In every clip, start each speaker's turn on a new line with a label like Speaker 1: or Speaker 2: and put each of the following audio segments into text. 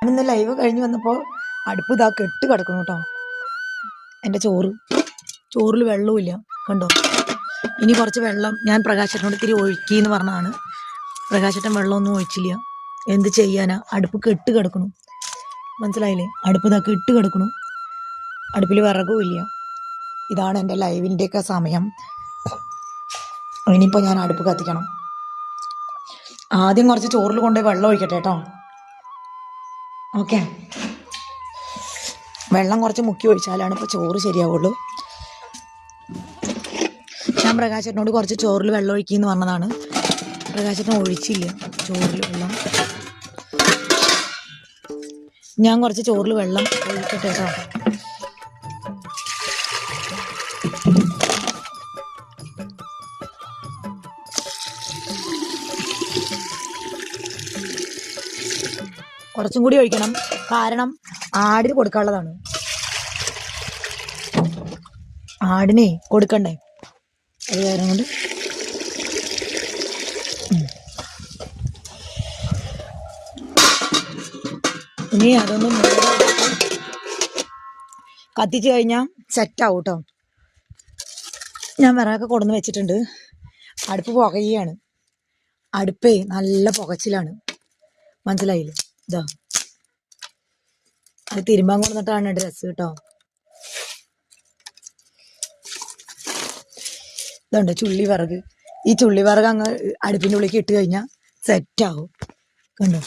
Speaker 1: ഇന്ന് ലൈവ് കഴിഞ്ഞ് വന്നപ്പോൾ അടുപ്പ് ഇതാ കെട്ട് കിടക്കണം കേട്ടോ. എൻ്റെ ചോറിൽ വെള്ളമില്ല കണ്ടോ. ഇനി കുറച്ച് വെള്ളം ഞാൻ പ്രകാശേട്ടനോട് ഇത്തിരി ഒഴുക്കി എന്ന് പറഞ്ഞതാണ്. പ്രകാശേട്ടൻ വെള്ളമൊന്നും ഒഴിച്ചില്ല. എന്ത് ചെയ്യാനാ, അടുപ്പ് കെട്ട് കിടക്കണം. മനസ്സിലായില്ലേ? അടുപ്പ് ഇതാ കെട്ട് കിടക്കണം. അടുപ്പിൽ വിറകും ഇല്ല. ഇതാണ് എൻ്റെ ലൈവിൻ്റെയൊക്കെ സമയം. ഇനിയിപ്പോൾ ഞാൻ അടുപ്പ് കത്തിക്കണം. ആദ്യം കുറച്ച് ചോറിൽ കൊണ്ടുപോയി വെള്ളം ഒഴിക്കട്ടെ കേട്ടോ. ഓക്കെ, വെള്ളം കുറച്ച് മുക്കി ഒഴിച്ചാലാണ് ഇപ്പോൾ ചോറ് ശരിയാവുള്ളൂ. ഞാൻ പ്രകാശേട്ടനോട് കുറച്ച് ചോറിൽ വെള്ളം ഒഴിക്കുമെന്ന് പറഞ്ഞതാണ്. പ്രകാശേട്ടൻ ഒഴിച്ചില്ല ചോറിൽ വെള്ളം. ഞാൻ കുറച്ച് ചോറിൽ വെള്ളം ഒഴിക്കട്ടെ കേട്ടോ. കുറച്ചും കൂടി ഒഴിക്കണം, കാരണം ആടിന് കൊടുക്കാനുള്ളതാണ്. ആടിനെ കൊടുക്കണ്ടേ, അത് കാരണം കൊണ്ട്. ഇനി അതൊന്നും കത്തിച്ച് കഴിഞ്ഞാൽ സെറ്റാവും കേട്ടോ. ഞാൻ വിറകൊക്കെ കൊടുന്ന് വെച്ചിട്ടുണ്ട്. അടുപ്പ് പുകയാണ്. അടുപ്പേ നല്ല പുകച്ചിലാണ്. മനസ്സിലായില്ലേ? ഇതാ അത് തിരുമ്പാൻ കൊണ്ടിട്ടാണ് ഡ്രസ്സ് കേട്ടോ. ഇതുണ്ട് ചുള്ളി വിറക്. ഈ ചുള്ളി വിറക് അങ്ങ് അടുപ്പിൻ്റെ ഉള്ളിലേക്ക് ഇട്ട് കഴിഞ്ഞാൽ സെറ്റാവും. കണ്ടോ?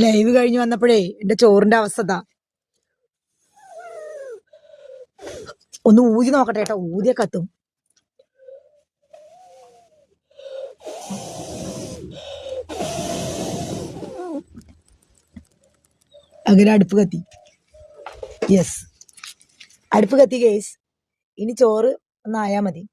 Speaker 1: ലൈവ് കഴിഞ്ഞ് വന്നപ്പോഴേ എൻ്റെ ചോറിൻ്റെ അവസ്ഥ ഇതാ. ഒന്ന് ഊതി നോക്കട്ടെ കേട്ടോ. ഊതിയ കത്തും. അങ്ങനെ അടുപ്പ് കത്തി. യെസ്, അടുപ്പ് കത്തി ഗേസ്. ഇനി ചോറ് ഒന്നായാൽ മതി.